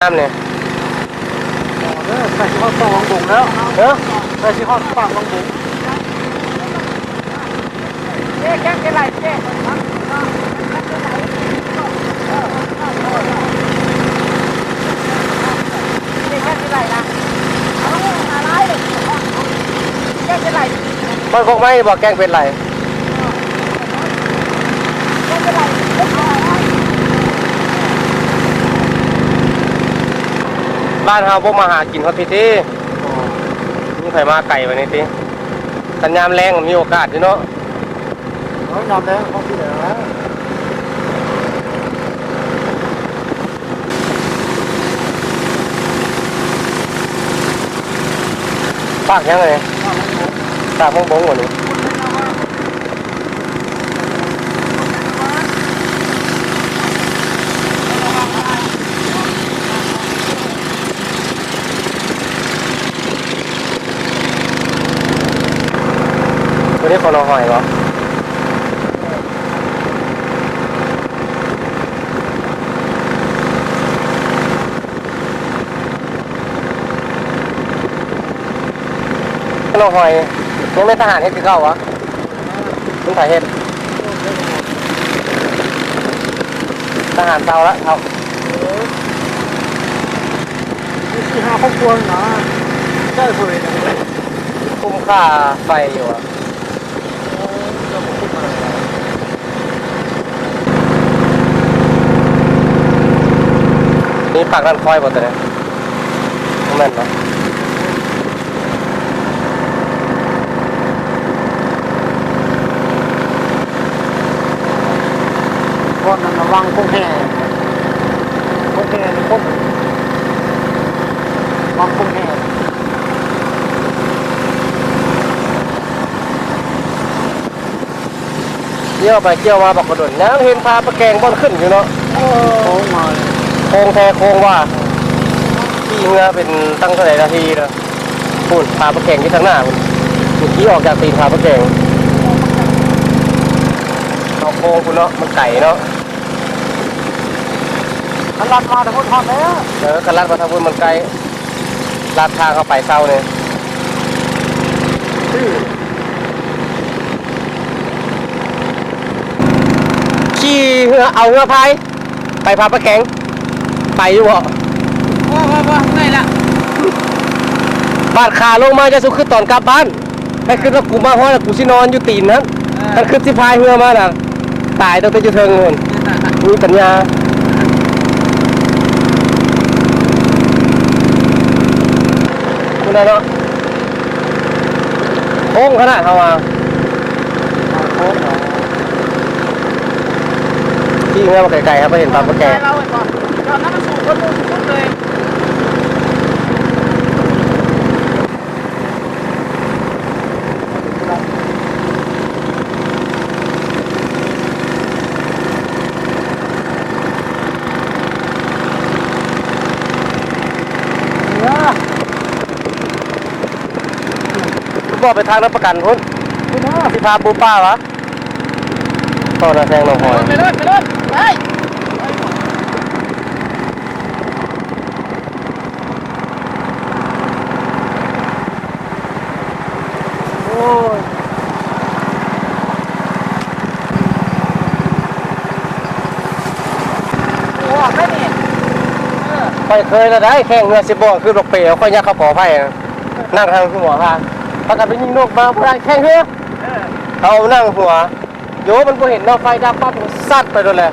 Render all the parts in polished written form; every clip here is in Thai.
น้ำเนี่ยใส่ที่เขาต้องลงบุงแล้วใส่ที่เขาปากลงบุงเจ๊แก้เป็นไรเจ๊แก้เป็นไรนะอะไรแก้เป็นไรมันคงไม่บอกแกงเป็นไรแก้เป็นไรบ้านเฮาพวกมาหากินฮอตพิธีมีไผมาไก่วันนี้ติสัญญาณแรงมีโอกาสอยู่เนาะนำแล้วเขาที่ไหนแล้วปากยังไงปากบงบงกว่านี้ตัวนี้คนเอาหอยเหรอคนเอาหอยยังไม่ทหารเฮ็ดคือเก่าวะต้องถ่ายเฮ็ดทหารเท่าละเท่าที่ห้าครอบครัวนะใช่คุยคุ้มค่าไฟอยู่อะนี่ปากนั่นคอยบ่ตัวนี้แม่นเนาะคนนั้นระวังพวกแห่พวกแห่พวกบางพวกแห่เที่ยวไปเที่ยวมาบอกกระโดดน้ำเห็นพาประแกงบอนขึ้นอยู่เนาะโค้งมาโค้งแท้โค้งว่าที่เมื่อเป็นตั้งเท่าไหร่นาทีนะพูดพาประแกงที่ทางหน้าคุณเมื่อกี้ออกจากตีนพาประแกงเอาโค้งคุณเนาะมันไก่เนาะ ขันลัดมาแต่คนทอดแล้วกันลัดมาทางบนมันไก่ลาดทางเข้าไปเศร้าเนี่ยขี่เหือเอาเหือพายไปพาประแกงไปอยู่บ่ว่าไงล่ะบาดขาลงมาจะสุขขึ้นตอนกลับบ้านให้ขึ้นว่ากูมาเพราะกูสินอนอยู่ตีนนั้นถ้าขึ้นสิพายเหือมาน่ะตายต้องไปจุดเทิงคนมีปัญญาคุณได้เนาะโค้งขนาดเขาว่าโค้งมาที่เหือมาไกลๆครับไปเห็นปลาประแกงเราก่อนตอนนั้นมันสูงคนมุมเลยบอกไปทางรับประกันพุ่นที่พาปูป้าวะตอนนั้นแทงลงหอยไปเลยไปโอ้ยโอ้ไม่เนี่ย ค่อยเคยแล้วได้แข่งเรือสิบบ่อคือดอกเปรี้ยวค่อยยักเข้าขอไผ่นั่งทางหัวพาประกันไปยิงนกมาพลายแข่งเรือเขานั่งหัวโยมันก็เห็นเนาะไฟดับปั๊บซัดไปโดนเลย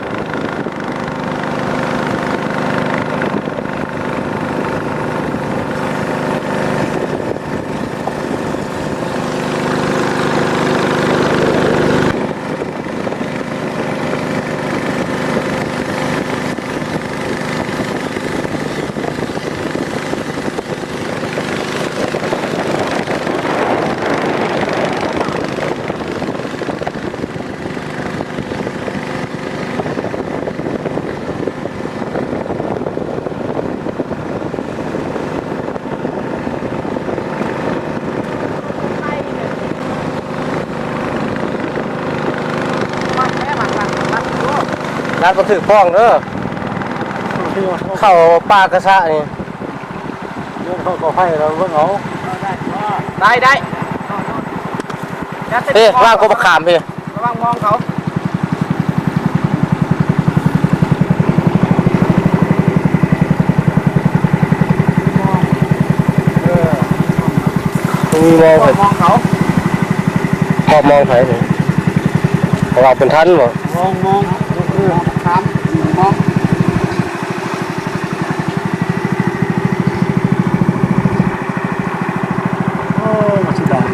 ร้านก็ถือฟ้องเด้อ เข้าป่ากระชะนี่ เรื่องเขาก็ให้เราเบิ่งเอา ได้ เฮ้ยว่างก็มาขามพี่ ระวังมองเขา มีมองไป มองเขา พอมองไปนี่เราเป็นท่านบ่ มองคือ ถามมอง โอ้มาสิดัง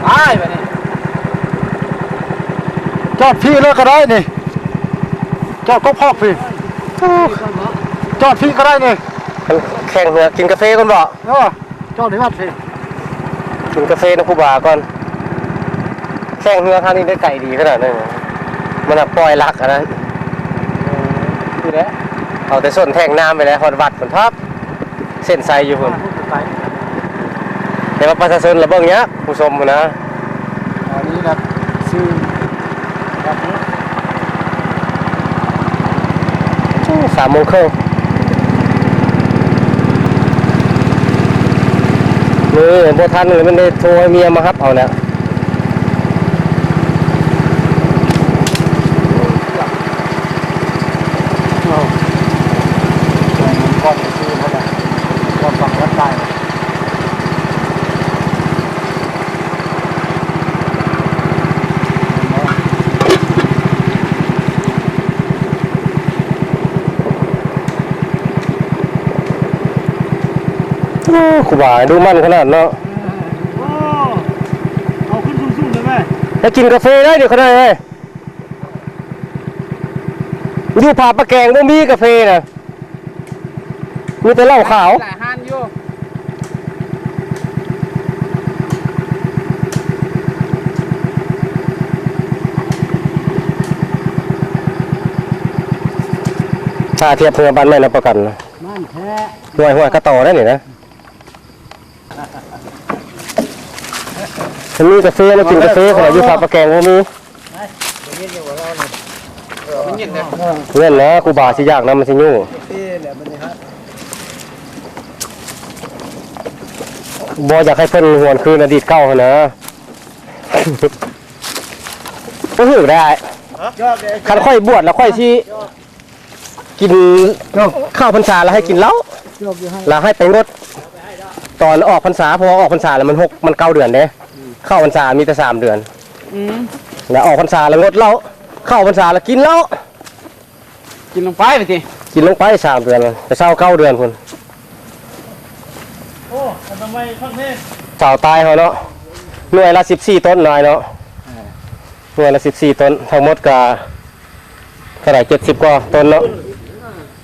ไอ้แบบนี้ จอดพี่เลยก็ได้นี่จอดก็พอกพี่จอดพี่ก็ได้นี่ แข่งเรือกินกาแฟก่อนบ่ จอดในวัดพี่ กินกาแฟนะครูบาก่อนแข่งเรือครั้งนี้ได้ไก่ดีขนาดนั้นมันปล่อยลักอันนั้นนี่แหละเอาแต่ส้นแทงน้ำไปแล้วฮอดวัดผลทับเส้นไซอยู่พุ่นแต่ว่าประชาชนระเบิงเนี้ยผู้ชมนะ อันนี้นะซื้อแบบนี้ 3:30นี่บ่ทันเลยมันได้โทรให้เมียมารับเอาแล้ว ก่อนซื้อเท่าไหร่ก่อนฟังวัดใต้ ครูบาดูมันขนาดเนาะ เอาขึ้นสูงๆเลยไหม ไปกินกาแฟได้เดี๋ยวเขาได้เลยอยู่ผาปะแกงบ่มีกาแฟน่ะมีแต่เหล้าขาว หลายหันอยู่ ถ้าเทียบเพื่อบ้านแม่รับประกันนะ นั่นแท้ ห่วยก็ต่อได้นี่นะฉันมีกาแฟแล้วกินกาแฟขณะอยู่ผาปะแกงบ่มี มันเย็นเลย เพื่อนนะครูบาสิยากนำมันสิยุ่งบ่อยากให้เพิ่นหวนคืนอดีตเก่าหั่นนะบ่ฮู้ได้คันค่อยบวชแล้วค่อยสิกินข้าวพรรษาแล้วให้กินเหล้าแล้วให้ไปงดตอนออกพรรษาเพราะว่าออกพรรษาแล้วมัน9 เดือนเด้เข้าพรรษามีแต่3 เดือนแล้วออกพรรษาแล้วงดเหล้าเข้าพรรษาแล้วกินเหล้า กินลงไปไปที กินลงไป3 เดือนเลยแต่เศร้า9 เดือนพุ่น โอ้ทำไมข้างนี้ เศร้าตายเขาเนาะหน่วยละ14 ต้นนายเนาะหน่วยละ14 ต้นทั้งหมดก็เท่าไหร่70 กว่าต้นเนาะ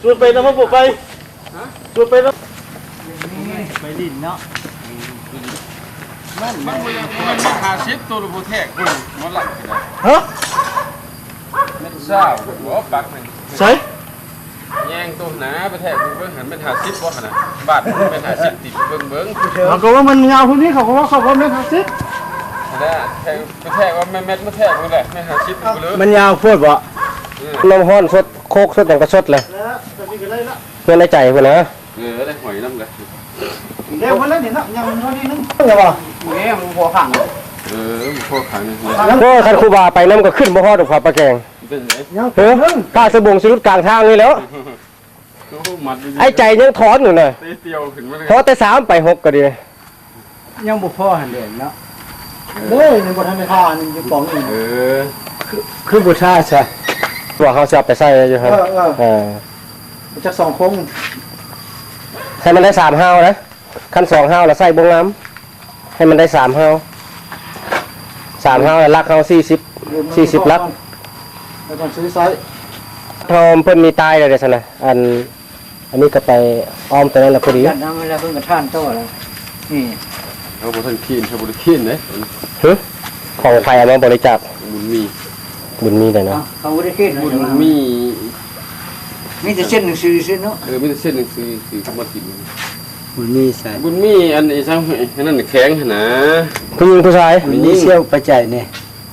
ชวนไปแล้วมาบอกไปชวนไปแล้วไปดินเนาะ มันมันหาชิปตัวรูปแทกคุณมันหลักเลย ฮะ ไม่ทราบหัวปักหนึ่ง ใส่ แย่งตัวหนาประแทกเบิ้งหันเป็นหาชิปบ่ขนาดบาดเป็นหาชิปติดเบิ้ง เขาก็ว่ามันเงาพวกนี้เขาก็ว่าเขาก็ไม่ทำซิ นะแทงประแทกว่าแม่เม็ดมาแทกมันเลยไม่หาชิปกูเลย มันยาวพูดบ่ น้ำห้อนสดโคกสดอย่างกระสดเลยเพื่อนในใจเพื่อนนะ ได้หอยน้ำเลย เดี๋ยวมันเล่นนี่นะยังเท่านี้นึงใช่ป่ะ นี่มึงพอขัง พวกขังนี่ โอ้คันครูบาไปน้ำก็ขึ้นบ่ฮอดอกผาปะแกง เป็นไง ยัง เฮ้ยผ้าสบงสรุดกลางทางนี่แล้ว มัด ไอ้ใจยังถอนอยู่น่ะ เตียวขึ้นมาเลย ถอนแต่3 ไป 6ก็ดี ยังบุพพ่อหันเด่นเนาะเด้ยในบทธรรมทานอยู่กองอื่นคือบูชาใช่ ว่าเขาจะเอาไปใส่อยู่ครับจาก2 คง ให้มันได้3 ห้าวนะคัน2 ห้าวแล้วใส่บงน้ำให้มันได้3 ห้าว3 ห้าวแล้วลักเฮา40ลัก แล้วก็ซื้อไซส์ พอเพิ่นมีตายเลยเด้อซั่นน่ะอันนี้ก็ไปอ้อมตัวนั้นละพอดี ยันน้ำเวลาเพิ่งกระท่านโตแล้วนี่ เขาบอกท่านขีนเขาบอกขีนเลย ของไฟเอามาบริจาค บุญมี บุญมีได้เนาะ เขาไม่ได้คิด บุญมี มีแต่เส้นหนังสือเส้นเนาะ ไม่ได้เส้นหนังสือคือมากิน บุญมีใส่ บุญมีอันไอ้ช่างนั่นแข็งนะ ผู้หญิงผู้ชาย บุญมีเชี่ยวประจัยเนี่ย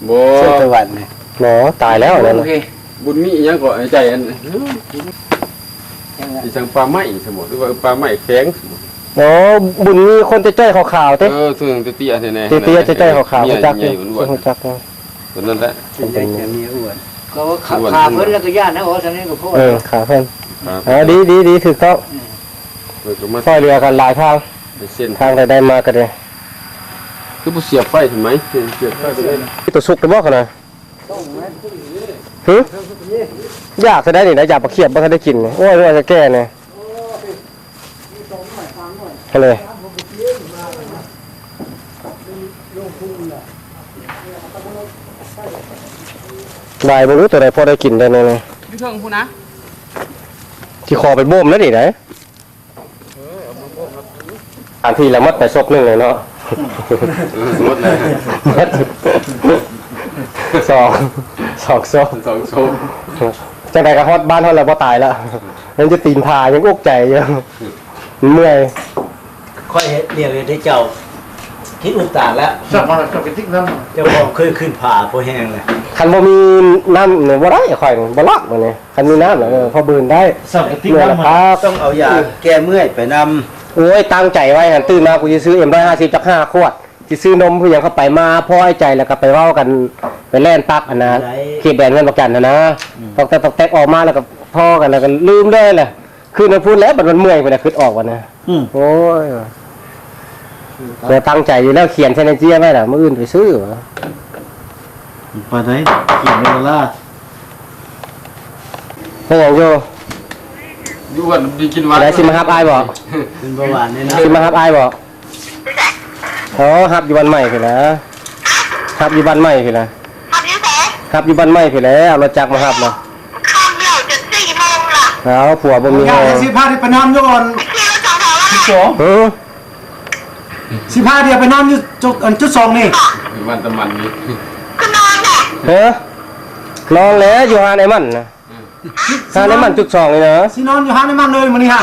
บ่ เชี่ยวตะวันเนี่ย หมอตายแล้วนั่น โอ น่ะ เค บุญมีอีหยังก็ไอ้ใจอันอีสังปลาไหม้สมมุติหรือว่าปลาไหม้แข็งสมมุติ โอ้บุญมีคนจะจ้อยขาวๆเต้ ซึ่งเตี้ยๆแน่ๆ เตี้ยๆจะจ้อยขาวๆ ใหญ่ จัก ใหญ่อ้วน จักเนาะ ๆตัวนั้นแหละ เป็นใหญ่แค่มีอ้วนก็ขาเพิ่นแล้วก็ย่านนะโอ้ทางนี้ก็พ่อ ขาเพิ่น ครับ ดีถูกต้อง แล้วก็มา ซอยเรือกันหลายทาง เส้น ทางใดๆมาก็ได้ คือบ่เสียบไฟทำไมเสียบไฟไปเลย ตัวสุกได้บ่คั่นน่ะอยากจะได้นี่นะอยากบ่เขียบบ่ทันได้กินโอ้ยว่าจะแก้เนี่ยก็เลยได้บ่รู้ตัวใดพอได้กินได้แน่ อยู่เทิงพูนะ ๆที่คอไปบ่มแล้วนี่ได้อันที่ละมัดแต่ซกนึงเลยเนาะ หมดเลย สองโซ่ สองโซม จังไดก็ฮอดบ้านฮอดแล้วบ่ตายแล้วยังจะตีนพายังอกใจอยู่เมื่อย ค่อยเรียกให้เจ้าคิดอุตตาแล้ว สับมากับกระติกน้ำ เจ้าบอกเคยขึ้นผาพอแห้งเลย คันบ่มีน้ำเนี่ยบ่ได้ข่อยบ่รอดมื้อนี้คันมีน้ำน่ะพอบืนได้ สับกระติก เมื่อย น้ำ แล้วครับ ต้องเอายาแก้เมื่อยไปน โอ้ยตั้งใจไว้หั่นตื่นมากูสิซื้อ M150 จัก5ขวดสิซื้อนมผู้หยังเข้าไปมาพอไอ้ใจแล้วก็ไปเว้ากันไปแล่นปักอันนะเขตแดนเงินประกันนะตอกแตกออกมาแล้วก็พ่อกันแล้วก็ลืมเลยแหละคือมันพูดแล้วมันเมื่อยไปแล้วคิดออกว่านะโอ้ยเดี๋ยวตั้งใจอยู่แล้วเขียนเซนเจียไว้ล่ะมื้ออื่นไปซื้อวะ ปลาไหนกินเวลา เฮ็ดหยังอยู่ อยู่ว่าดีกินหวาน ได้สิมาฮับอายบ่ ำเป็นเบาหวานเนี่ยนะ สิมาฮับอายบ่อ๋อฮับอยู่บ้านใหม่พุ่นนะฮับอยู่บ้านใหม่พุ่นนะ ทำยังไง ฮับอยู่บ้านใหม่พุ่นแหล้วเอารถจักรมาฮับนะ ข้ามเหล่าจน4 โมงล่ะ เอาผัวบ่มี อยา แฮ ก ง สิพาที่ไปนอนอยู่ก่อน ขี่รถ2 แถวแล้ว จุดสอง สิพาเดียวไปนอนอยู่จุดสองนี่ อยู่บ้านตะมันนี่ ก็นอนแหละ เฮ้อลองแล้วอยู่หาในมันนะหาในมันจุด2นี่นะ สินอนอยู่ห้างในมันเลยมื้อนี้ฮะ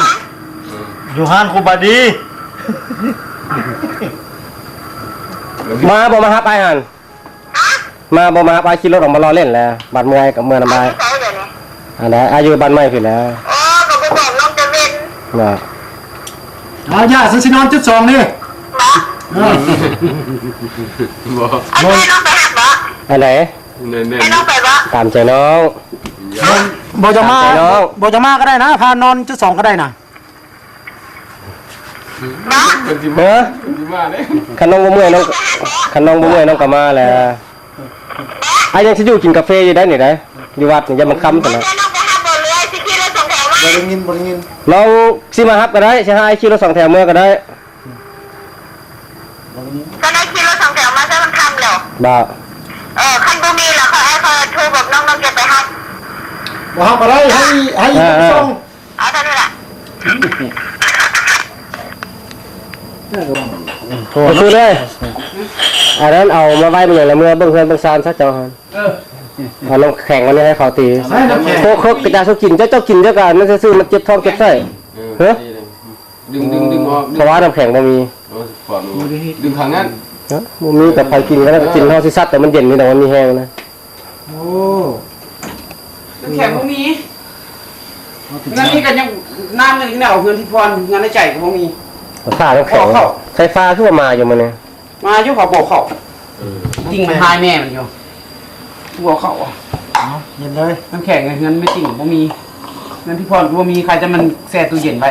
อยู่ห้านครูบาดี มาบ่มาฮับอายหั่นมาบ่มาฮับอายขี่รถออกมารอเล่นแล้วบัดเมื่อยกับเมื่อน้ำลาย ใส่เดี๋ยวนี้ อันนั้นอายุบ้านใหม่พุ่นแล้ว โอ้ก็ไปบอกน้องจะเว้น ว่า เอาย่าสินอนจุดสองนี่ บ่ บ่ ไอ้แม่น้องไปหักบ่ อันไหน แน่ ไอ้น้องไปบ่ ตามใจน้อง บ่จะมา ไปน้อง บ่จะมาก็ได้นะพานอนจุดสองก็ได้นะ บ่ ๆเป็นสิ เฮ้อ มาเด้ คันน้องบ่เมื่อยน้องคันน้องบ่เมื่อยน้องก็มาแหล้วอายังสิอยู่กินกาแฟอยู่ได้นี่ได้อยู่วัดนี่อย่ามันค่ำซั่นนะ ไอ้น้องไปหักบ่เลยสิขี่รถ2 แถวมา บ่ได้ยินบ่ได้ยิน ลองสิมาฮับก็ได้สิหาไอ้ขี่รถ2 แถวเมื่อก็ได้ ก็ได้ขี่รถ2 แถวมาซะมันค่ำแล้ว บ่า คันบ่มีล่ะเขาโทรบอกน้องจะไปหัก บ่ฮับอะไรให้จุดสอง เอาเท่านี้ล่ะ โอ้คือเลยอันนั้นเอามาไว้เป็นอย่างละเมื่อเบิ่งเฮือนเบิ่งซานซะเจ้าหั่นเอาลงแข่งกันนี่ให้เขาตี ให้น้ำแข็ง โคกกระจายสุกินเจ้ากินเจ้ากันมันซื่อๆมันเจ็บท้องเจ็บไส้ เฮ้ยดึงออก เพราะว่าน้ำแข็งบ่มี โอ้ยปอดดึงข้างนั้น เนาะบ่มีแต่ใครกินก็ได้กินเฮาสิซัดแต่มันเย็นนี่แต่มันมีแห้งนะ โอ้ น้ำแข็งบ่มีงั้นนี่ก็ยังน้ำนึงเนี่ยเอาเงินที่พรงานในใจก็บ่มี ฟ้าน้ำแข็ง เข้า ไฟฟ้าคือว่ามาอยู่มื้อนี้ มาอยู่เขาบอกเขาจริงมันหายแม่มันอยู่บอกเขา เย็นเลย น้ำแข็งเงินไม่จริงบ่มีเงินที่พรบ่มีใครจะมันแช่ตู้เย็นไว้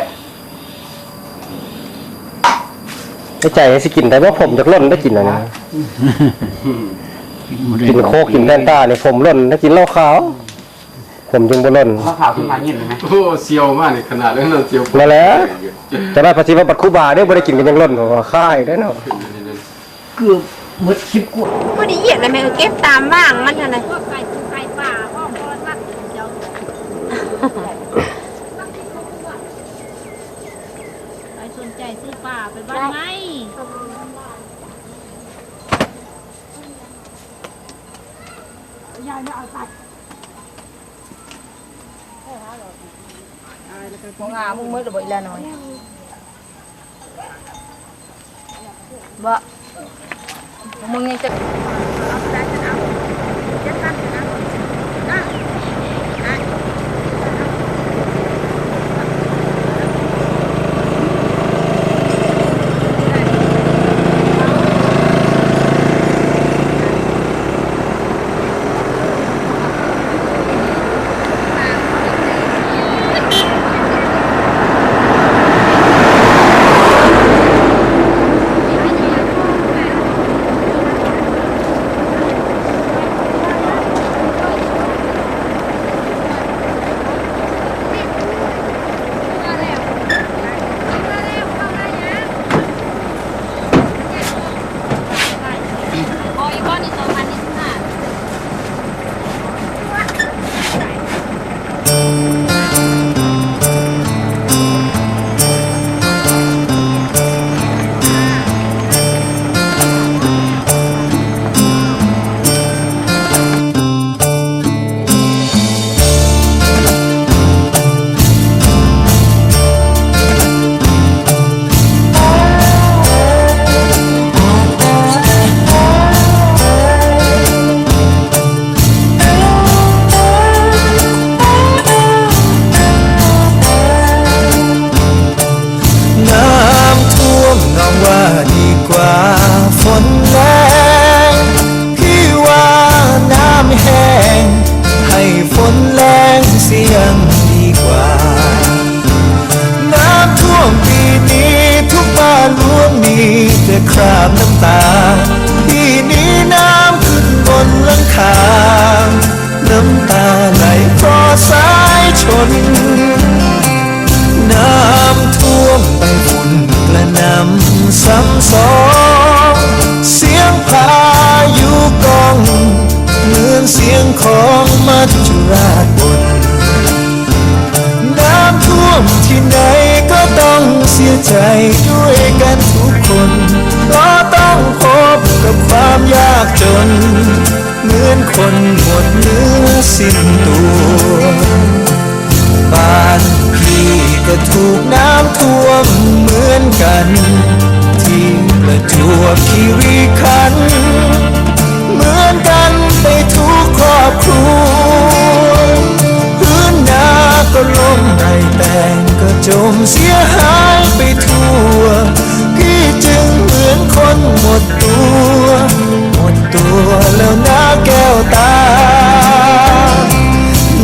ไอ้ใจสิกินได้บ่ผมจักล้นได้กินอ่ะนะกินโคกกินแฟนต้านี่ผมล้นได้กินเหล้าขาวผมจึงบ่ล้น ข้าวขาวขึ้นมาเย็นเลยไหม โอ้เซียวมากนี่ขนาดนั้นเซียว นั่นแหละจะได้ภาษีว่าบัดครูบาเด้บ่ได้กินกันยังล้นว่าค่ายได้เนาะ เกือบหมดคลิปกว่า พอดีเหยียดเลยแม่ก็เก็บตามบ้างมันอะไรพวกไก่ป่าพวกบอลวัดเจ้าใครสนใจซื้อป่าไปบ้านไหมยายไม่เอาตัด มึงมึงมืดหรือบ่อีละน้อยบ่มึงยังจะ คราบน้ำตาพี่หนีน้ำขึ้นบนหลังคาน้ำตาไหลเพราะสายชนน้ำท่วมตั้งฝุ่นกระหน่ำซ้ำซ้อนเสียงพายุกองเหมือนเสียงของมัจจุราชบนน้ำท่วมที่ไหนก็ต้องเสียใจด้วยกันทุกคนเพราะต้องพบกับความยากจนเหมือนคนหมดเนื้อสิ้นตัวบ้านพี่ก็ถูกน้ำท่วมเหมือนกันที่ประจวบคีรีขันธ์เหมือนกันไปทุกครอบครัวพื้นนาก็ล้มไรแต่งก็จมเสียหายไปทั่วพี่จึงเหมือนคนหมดตัวแล้วนะแก้วตา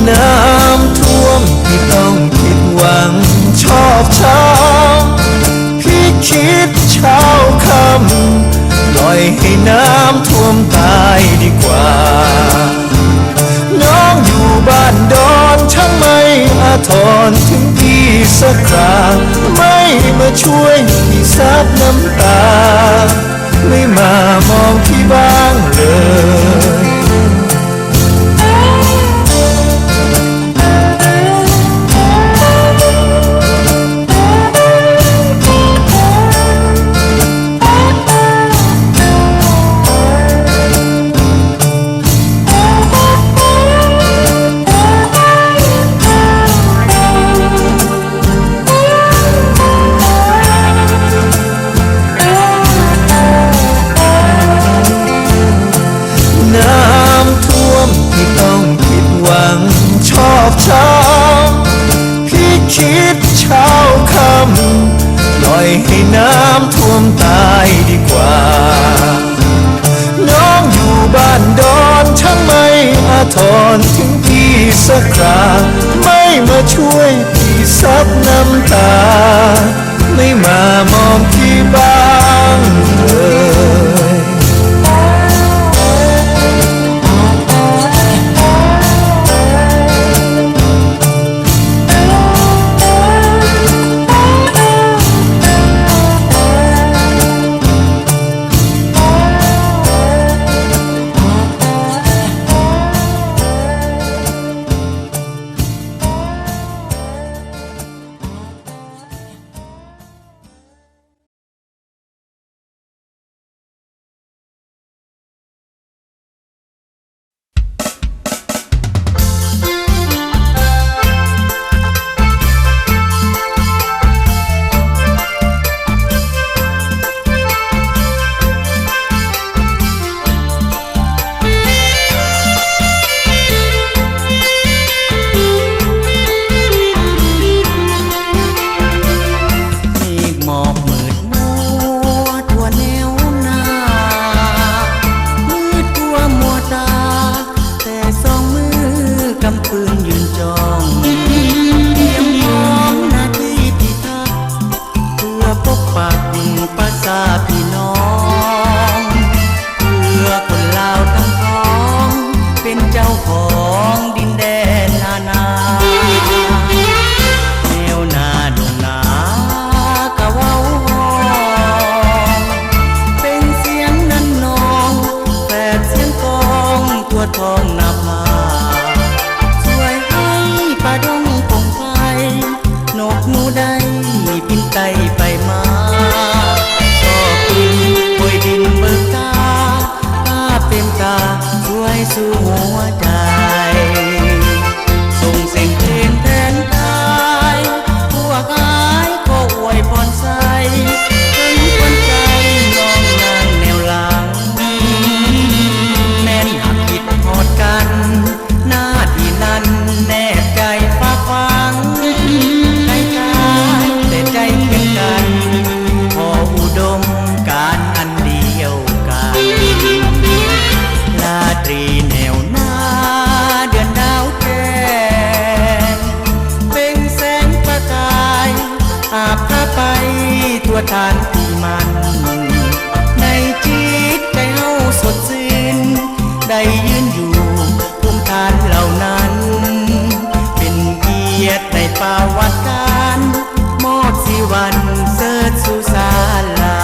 น้ำท่วมที่ต้องผิดหวังชอบช้ำพี่คิดเช้าค่ำปล่อยให้น้ำท่วมตายดีกว่าน้องอยู่บ้านดอนช่างไม่อาทรถึงพี่สักคราไม่มาช่วยพี่ซับน้ำตาไม่มามองพี่บ้างเลยพี่คิดเช้าค่ำปล่อยให้น้ำท่วมตายดีกว่าน้องอยู่บ้านดอนช่างไม่อาทรถึงพี่สักคราไม่มาช่วยพี่ซับน้ำตาไม่มามองพี่บ้างเลยใจเพียงก ป่าวัดการมอบสิวันเสิร์ชสุสาลา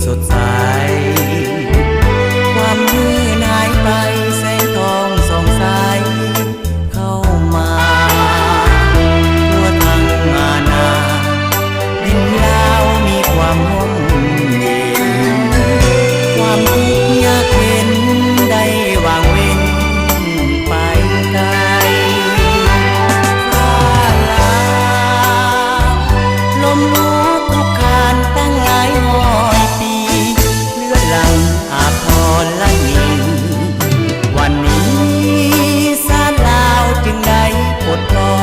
สดใสความมืดหายไปแสงทองส่องใสเข้ามาทั่วทั้งอาณาดินยาวมีความร่มเย็นความทุกข์ยากเข็นได้วางเว้นไปไกลฟ้าลาวลมลุกคุกคานตั้งหลายร้อยปีเลือดหลั่งอาบทรละนีวันนี้สานลาวจึงได้ปลดปล่อ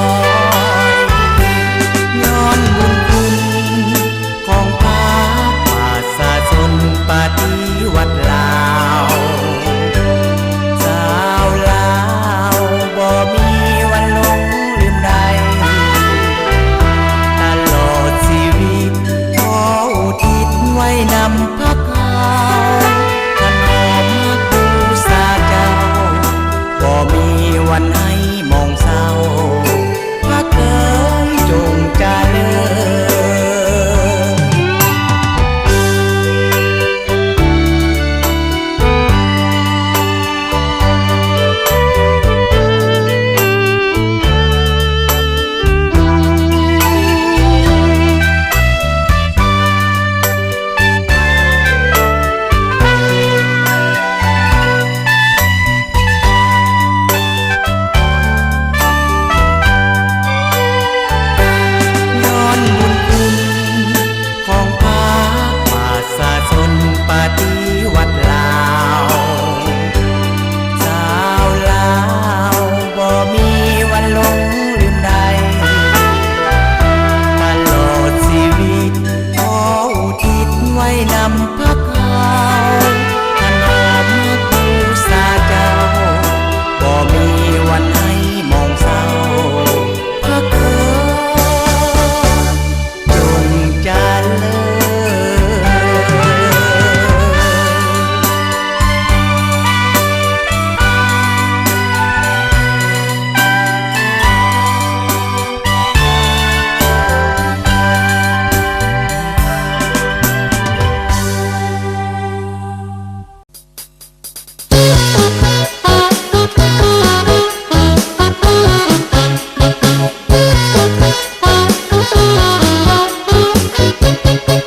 ยย้อนบุญคุณของพระป่าสาชนปฏิวัติลาวชาวลาวบ่มีวันหลงลืมใดตลอดชีวิตขออุทิศไว้นำพระเขาถนอมบูชาเจ้าบ่มีวันให้มองเศร้าพระเอ๋ยจงเจริญย้อนบุญคุณของพระป่าสาชนปฏิวัติลาวชาวลาวบ่มีวันหลงลืมใดตลอดชีวิตขออุทิศไว้นำพระเขาถนอมบูชาเจ้าบ่มีวันให้มองเศร้าพระเอ๋ยจงเจริญ เ